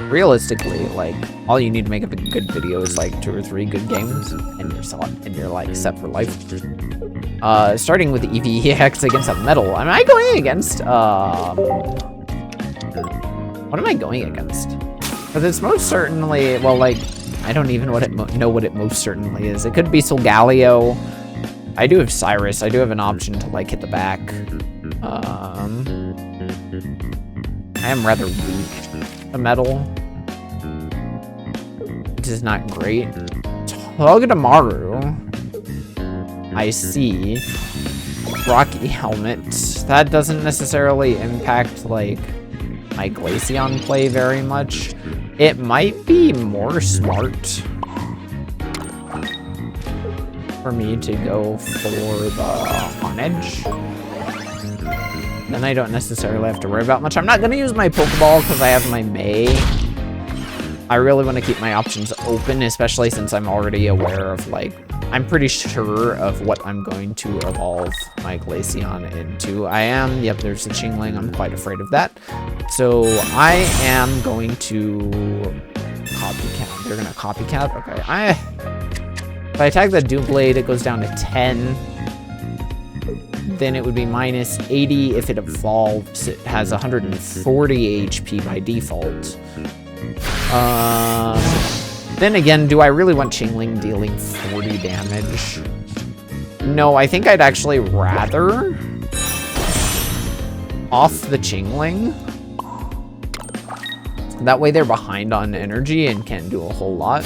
realistically, like, all you need to make a good video is like 2 or 3 good games, and you're like set for life. Starting with the Eevee EX against a metal. Am I going against what am I going against? Because it's most certainly, well, like, I don't even know what it most certainly is. It could be Solgaleo. I do have Cyrus. I do have an option to, like, hit the back. I am rather weak to metal, which is not great. Togedemaru. I see. Rocky Helmet. That doesn't necessarily impact, like, my Glaceon play very much. It might be more smart for me to go for the Honedge. Then I don't necessarily have to worry about much. I'm not going to use my Pokeball because I have my May. I really want to keep my options open, especially since I'm already aware of, like, I'm pretty sure of what I'm going to evolve my Glaceon into. Yep, there's the Chingling. I'm quite afraid of that. So I am going to copycat. They're going to copycat? Okay. If I attack the Doobly, it goes down to 10. Then it would be minus 80 if it evolves. It has 140 HP by default. Then again, do I really want Chingling dealing 40 damage? No, I think I'd actually rather off the Chingling. That way they're behind on energy and can't do a whole lot.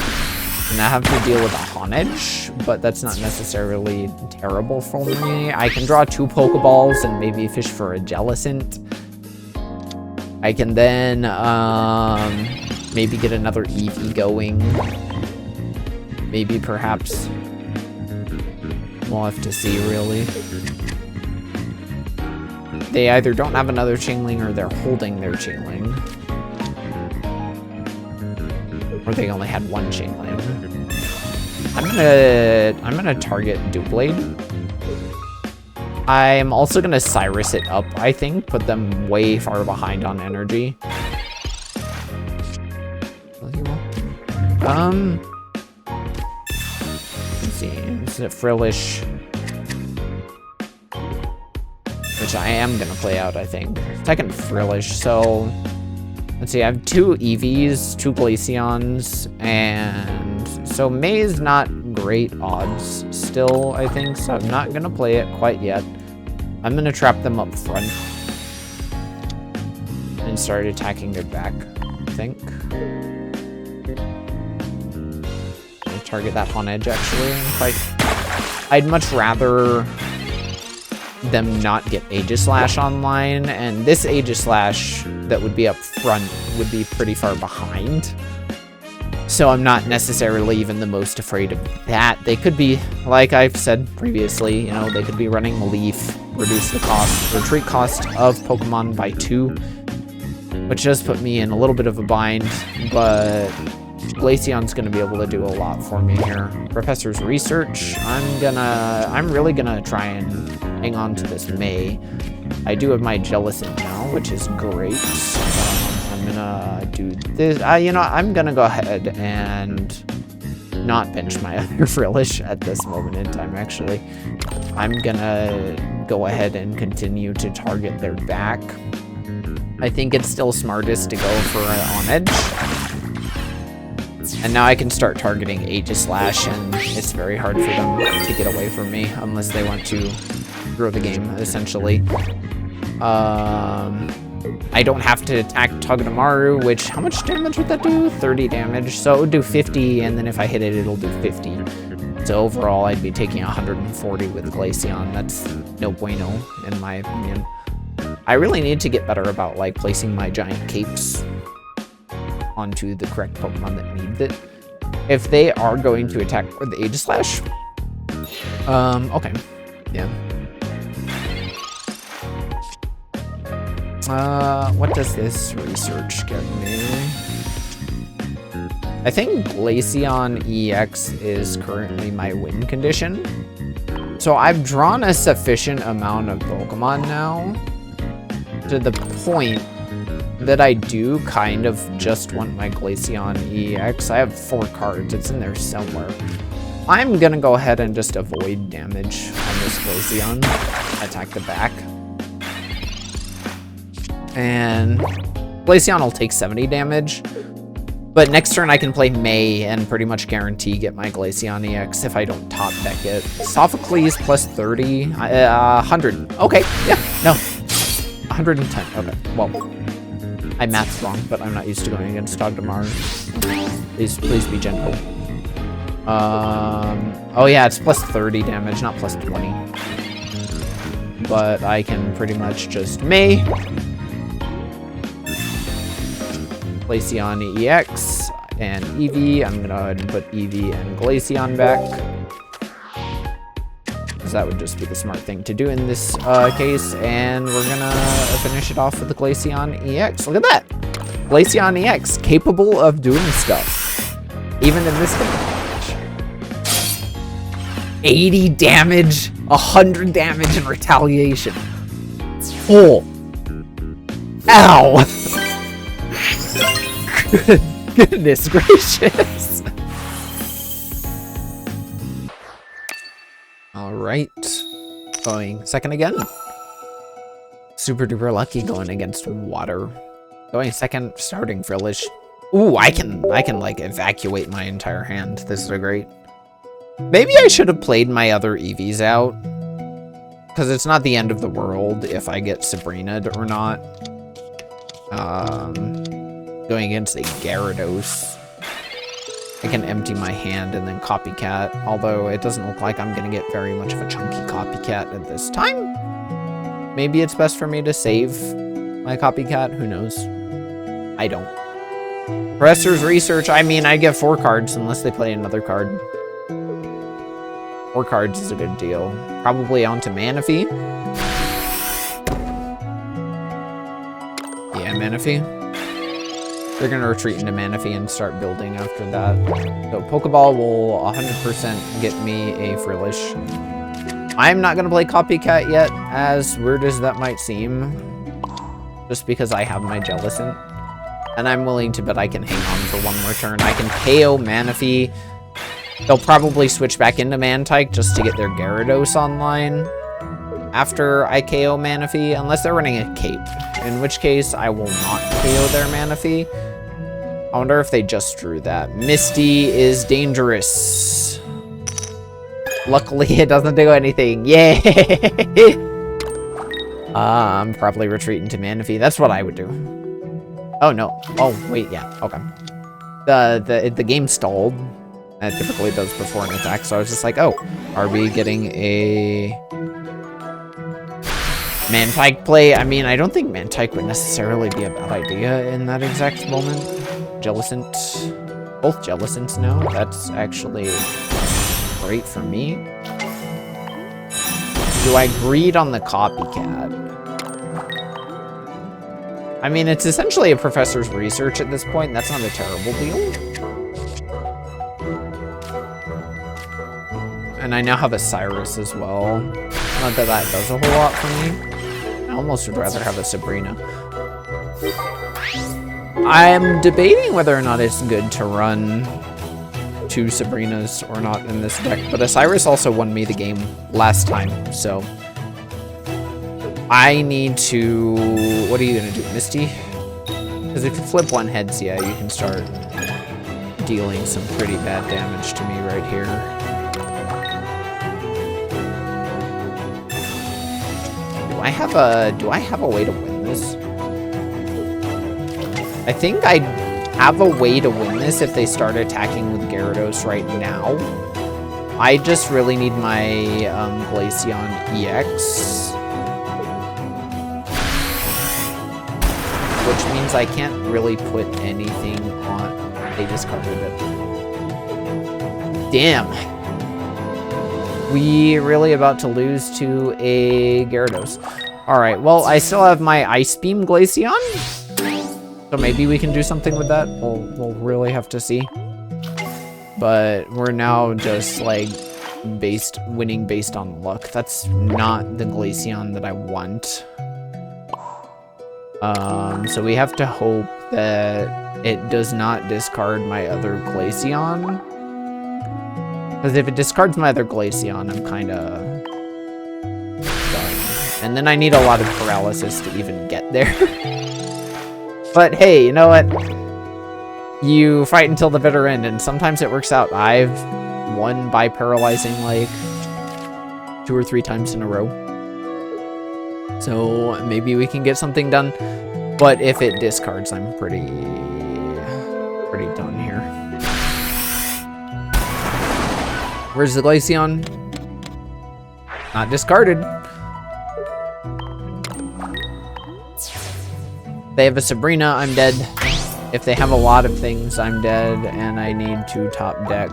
And I have to deal with a Honedge, but that's not necessarily terrible for me. I can draw 2 Pokeballs and maybe fish for a Jellicent. I can then maybe get another Eevee going. Maybe, perhaps. We'll have to see, really. They either don't have another Chingling or they're holding their Chingling. Or they only had 1 Chingling. I'm gonna target Doublade. I'm also gonna Cyrus it up, I think. Put them way far behind on energy. Let's see. Is it Frillish? Which I am gonna play out, I think. Second Frillish, so let's see, I have 2 Eevees, 2 Glaceons, and so May is not great odds still, I think, so I'm not gonna play it quite yet. I'm gonna trap them up front and start attacking their back, I think. I'll target that Honedge, actually. I'd much rather them not get Aegislash online, and this Aegislash that would be up front would be pretty far behind. So I'm not necessarily even the most afraid of that. They could be, like I've said previously, you know, they could be running Leaf, reduce the retreat cost of Pokemon by 2, which does put me in a little bit of a bind, but Glaceon's gonna be able to do a lot for me here. Professor's Research, I'm really gonna try and hang on to this May. I do have my Jellicent now, which is great. I'm gonna do this. You know, I'm gonna go ahead and not bench my other Frillish at this moment in time, actually. I'm gonna go ahead and continue to target their back. I think it's still smartest to go for an On-Edge. And now I can start targeting Aegislash, and it's very hard for them to get away from me unless they want to grow the game, essentially. I don't have to attack Togedemaru, which, how much damage would that do? 30 damage. So it would do 50, and then if I hit it, it'll do 50. So overall, I'd be taking 140 with Glaceon. That's no bueno, in my opinion. I really need to get better about, like, placing my giant capes onto the correct Pokemon that needs it. If they are going to attack with the Aegislash, okay, yeah. What does this research get me? I think Glaceon EX is currently my win condition. So I've drawn a sufficient amount of Pokemon now to the point that I do kind of just want my Glaceon EX. I have 4 cards. It's in there somewhere. I'm gonna go ahead and just avoid damage on this Glaceon. Attack the back. And Glaceon will take 70 damage. But next turn I can play May and pretty much guarantee get my Glaceon EX if I don't top deck it. Sophocles plus 30, 100. Okay, yeah, no. 110, okay, well. I mathed wrong, but I'm not used to going against Togedemaru. Please be gentle. Oh yeah, it's plus 30 damage, not plus 20. But I can pretty much just May. Glaceon EX and Eevee. I'm gonna go ahead and put Eevee and Glaceon back, because that would just be the smart thing to do in this case. And we're gonna finish it off with the Glaceon EX. Look at that! Glaceon EX, capable of doing stuff. Even in this game. 80 damage, 100 damage in retaliation. Oh! Ow! Goodness gracious. Alright. Going second again. Super duper lucky going against water. Going second, starting Frillish. Ooh, I can like evacuate my entire hand. This is great. Maybe I should have played my other Eevees out, because it's not the end of the world if I get Sabrina'd or not. Going against a Gyarados, I can empty my hand and then copycat, although it doesn't look like I'm gonna get very much of a chunky copycat at this time. Maybe it's best for me to save my copycat, who knows? I don't. Professor's Research, I mean, I get 4 cards unless they play another card. 4 cards is a good deal. Probably onto Manaphy. Yeah, Manaphy. They're gonna retreat into Manaphy and start building after that. So Pokeball will 100% get me a Frillish. I'm not gonna play Copycat yet, as weird as that might seem. Just because I have my Jellicent. And I'm willing to bet I can hang on for 1 more turn. I can KO Manaphy. They'll probably switch back into Mantike just to get their Gyarados online after I KO Manaphy, unless they're running a Cape, in which case I will not KO their Manaphy. I wonder if they just drew that. Misty is dangerous. Luckily, it doesn't do anything. Yay! I'm probably retreating to Manaphy. That's what I would do. Oh, no. Oh, wait, yeah. Okay. The game stalled. It typically does before an attack, so I was just like, oh, are we getting a Mantike play? I mean, I don't think Mantike would necessarily be a bad idea in that exact moment. Jellicent. Both Jellicents now. That's actually great for me. Do I greed on the Copycat? I mean, it's essentially a Professor's Research at this point. That's not a terrible deal. And I now have a Cyrus as well. Not that that does a whole lot for me. I almost would rather have a Sabrina. I'm debating whether or not it's good to run 2 Sabrinas or not in this deck, but a Cyrus also won me the game last time, so I need to... What are you gonna do, Misty? Because if you flip 1 heads, yeah, you can start dealing some pretty bad damage to me right here. Do I have a way to win this? I think I have a way to win this if they start attacking with Gyarados right now. I just really need my Glaceon EX. Which means I can't really put anything on... They discarded it. Damn. We really about to lose to a Gyarados. Alright, well, I still have my Ice Beam Glaceon. So maybe we can do something with that. We'll really have to see. But we're now just, like, winning based on luck. That's not the Glaceon that I want. So we have to hope that it does not discard my other Glaceon. Because if it discards my other Glaceon, I'm kind of done. And then I need a lot of paralysis to even get there. But hey, you know what? You fight until the bitter end, and sometimes it works out. I've won by paralyzing like 2 or 3 times in a row. So maybe we can get something done. But if it discards, I'm pretty done here. Where's the Glaceon? Not discarded. They have a Sabrina, I'm dead. If they have a lot of things, I'm dead, and I need to top deck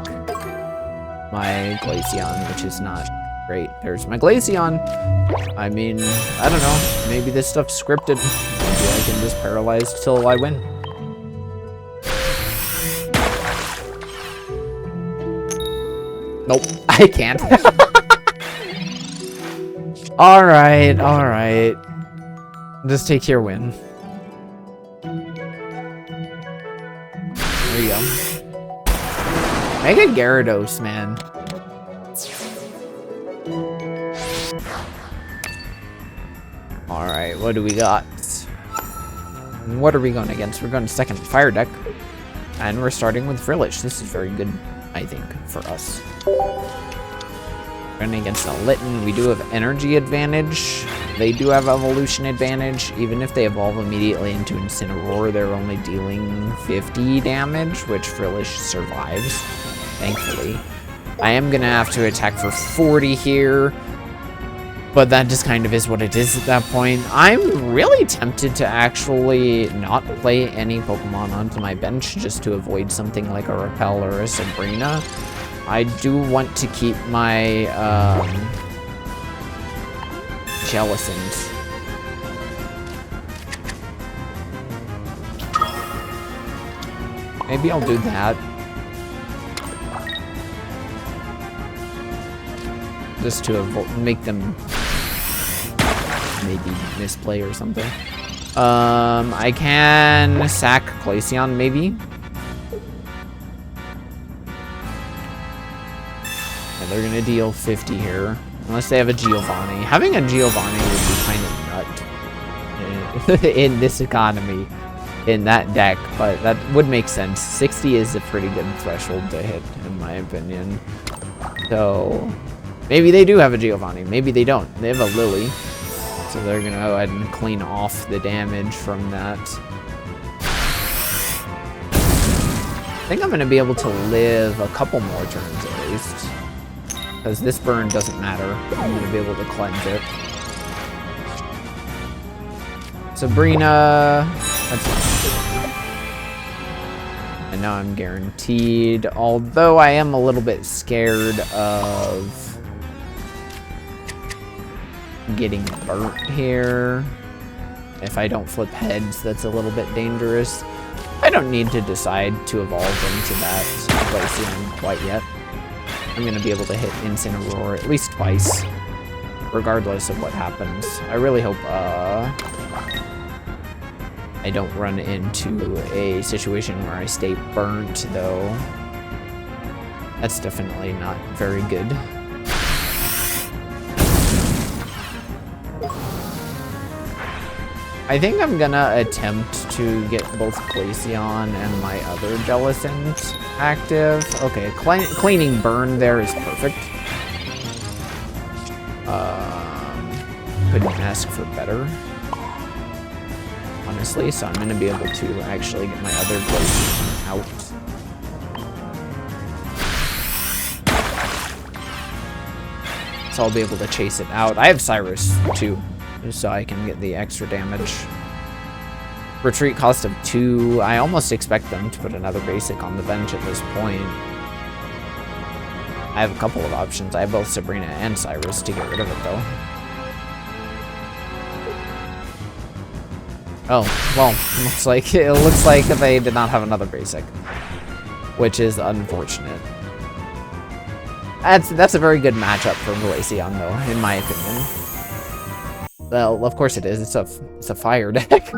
my Glaceon, which is not great. There's my Glaceon. I mean, I don't know. Maybe this stuff's scripted. Maybe I can just paralyze till I win. Nope, I can't. Alright, alright. Just take your win. There you go. Mega Gyarados, man. Alright, what do we got? What are we going against? We're going to second fire deck. And we're starting with Frillish. This is very good, I think, for us. Running against a Litten. We do have energy advantage. They do have evolution advantage. Even if they evolve immediately into Incineroar, they're only dealing 50 damage, which Frillish survives, thankfully. I am going to have to attack for 40 here, but that just kind of is what it is at that point. I'm really tempted to actually not play any Pokemon onto my bench just to avoid something like a Repel or a Sabrina. I do want to keep my Jellicent. Maybe I'll do that. Just to make them maybe misplay or something. I can sack Glaceon, maybe. And they're gonna deal 50 here. Unless they have a Giovanni. Having a Giovanni would be kind of nut in this economy, in that deck, but that would make sense. 60 is a pretty good threshold to hit, in my opinion. So, maybe they do have a Giovanni. Maybe they don't. They have a Lily. So they're going to go ahead and clean off the damage from that. I think I'm going to be able to live a couple more turns at least. Because this burn doesn't matter. I'm going to be able to cleanse it. Sabrina. That's and now I'm guaranteed. Although I am a little bit scared of getting burnt here. If I don't flip heads, that's a little bit dangerous. I don't need to decide to evolve into that Glaceon quite yet. I'm going to be able to hit Incineroar at least twice, regardless of what happens. I really hope I don't run into a situation where I stay burnt, though. That's definitely not very good. I think I'm gonna attempt to get both Glaceon and my other Jellicent active. Okay, cleaning burn there is perfect. Couldn't ask for better, honestly, so I'm gonna be able to actually get my other Glaceon out. So I'll be able to chase it out. I have Cyrus, too, so I can get the extra damage. Retreat cost of 2. I almost expect them to put another basic on the bench at this point. I have a couple of options. I have both Sabrina and Cyrus to get rid of it, though. Oh, well, it looks like they did not have another basic, which is unfortunate. That's a very good matchup for Glaceon, though, in my opinion. Well, of course it is. It's a fire deck.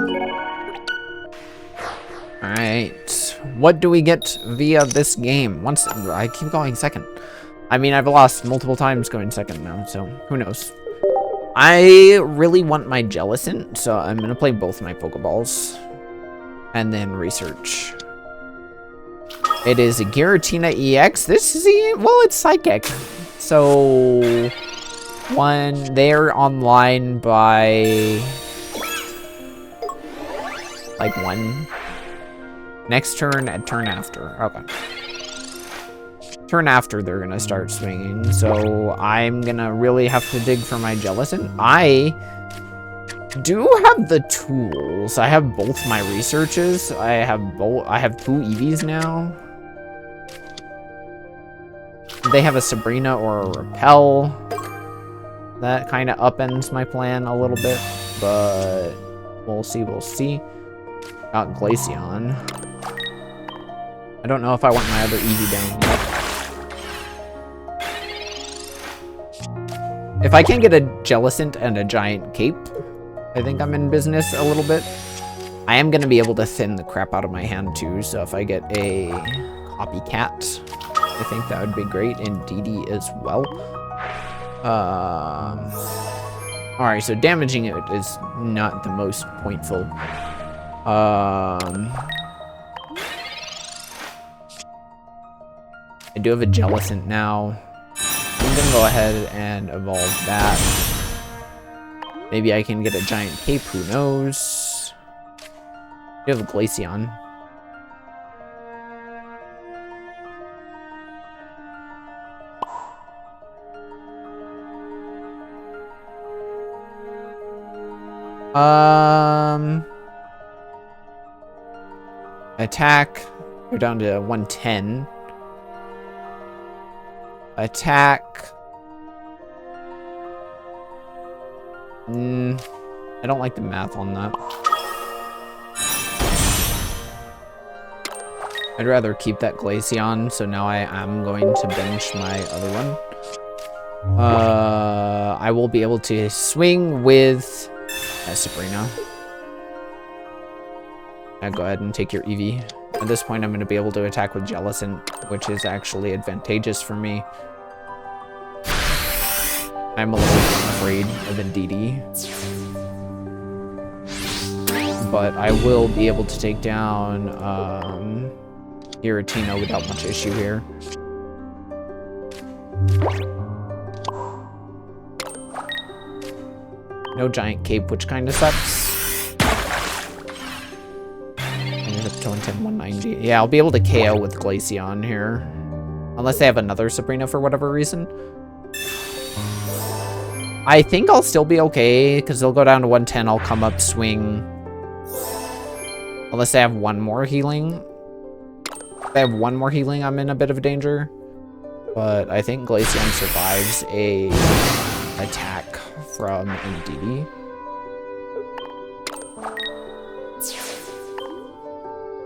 Alright. What do we get via this game? Once I keep going second. I mean, I've lost multiple times going second now, so who knows? I really want my Jellicent, so I'm gonna play both my Pokeballs. And then research. It is a Giratina EX. This is well, it's Psychic. So they're online by like 1 next turn and turn after. Okay. Turn after they're gonna start swinging, so I'm gonna really have to dig for my Jellicent. I do have the tools. I have both my researches. I have 2 Eevees now. They have a Sabrina or a Repel. That kind of upends my plan a little bit, but we'll see, Got Glaceon. I don't know if I want my other Eevee down yet. If I can get a Jellicent and a Giant Cape, I think I'm in business a little bit. I am going to be able to thin the crap out of my hand too, so if I get a Copycat, I think that would be great. Indeedee as well. Alright, so damaging it is not the most pointful. I do have a Jellicent now. I'm gonna go ahead and evolve that. Maybe I can get a Giant Cape, who knows? You have a Glaceon. Attack. We're down to 110. Attack. I don't like the math on that. I'd rather keep that Glaceon, so now I am going to bench my other one. I will be able to swing with Sabrina. Go ahead and take your Eevee. At this point, I'm going to be able to attack with Jellicent, which is actually advantageous for me. I'm a little afraid of Indeedee. But I will be able to take down Giratina without much issue here. No Giant Cape, which kind of sucks. Up to 110, 190. Yeah, I'll be able to KO with Glaceon here. Unless they have another Sabrina for whatever reason. I think I'll still be okay, because they'll go down to 110, I'll come up, swing. Unless they have one more healing. If they have one more healing, I'm in a bit of danger. But I think Glaceon survives a attack from Indeedee.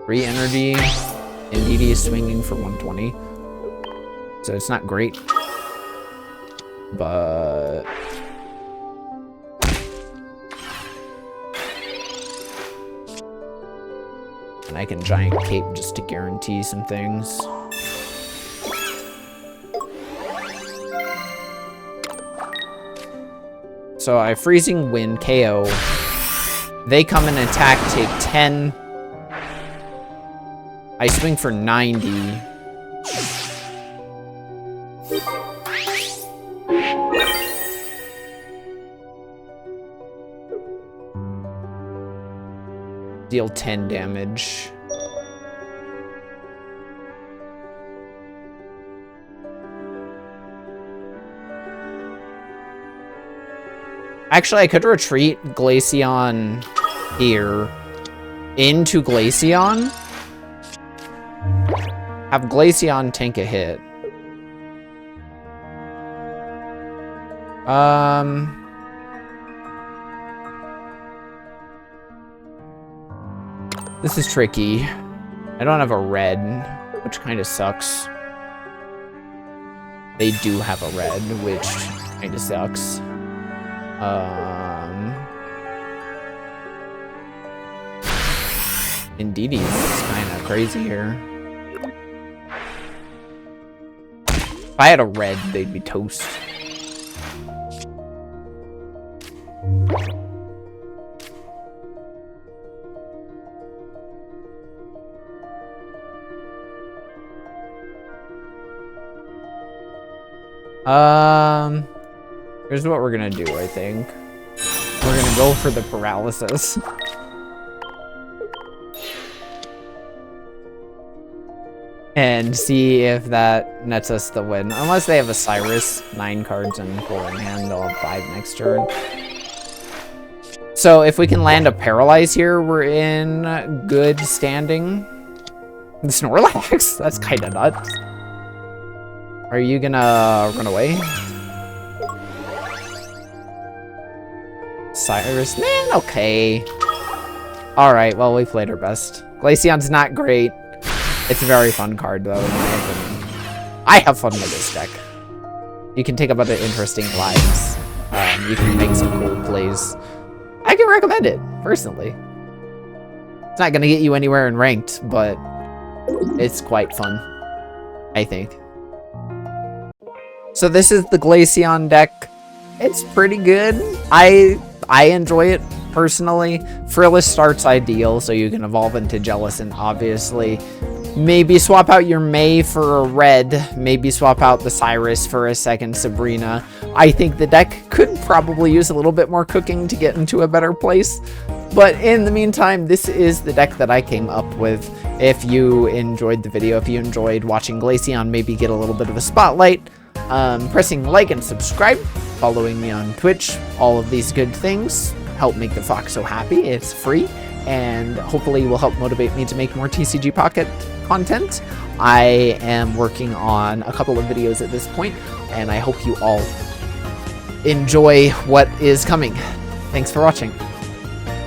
Free energy. Indeedee is swinging for 120. So it's not great. But and I can Giant Cape just to guarantee some things. So I Freezing Wind KO. They come and attack, take 10. I swing for 90. Deal 10 damage. Actually, I could retreat Glaceon here into Glaceon. Have Glaceon tank a hit. This is tricky. I don't have a red, which kind of sucks. They do have a red, which kind of sucks. Indeedee is kind of crazy here. If I had a red, they'd be toast. Here's what we're gonna do, I think. We're gonna go for the paralysis. And see if that nets us the win. Unless they have a Cyrus, 9 cards and 4 in hand, they'll have 5 next turn. So if we can land a Paralyze here, we're in good standing. The Snorlax? That's kind of nuts. Are you gonna run away? Cyrus? Man, okay. Alright, well, we played our best. Glaceon's not great. It's a very fun card, though, in my opinion. I have fun with this deck. You can take up other interesting lives. You can make some cool plays. I can recommend it, personally. It's not going to get you anywhere in ranked, but it's quite fun, I think. So this is the Glaceon deck. It's pretty good. I enjoy it personally. Frillis starts ideal, so you can evolve into Jellicent, obviously. Maybe swap out your May for a red. Maybe swap out the Cyrus for a second Sabrina. I think the deck could probably use a little bit more cooking to get into a better place. But in the meantime, this is the deck that I came up with. If you enjoyed the video, if you enjoyed watching Glaceon maybe get a little bit of a spotlight, pressing like and subscribe, following me on Twitch, all of these good things help make the Foxo happy. It's free, and hopefully will help motivate me to make more TCG Pocket content. I am working on a couple of videos at this point, and I hope you all enjoy what is coming. Thanks for watching.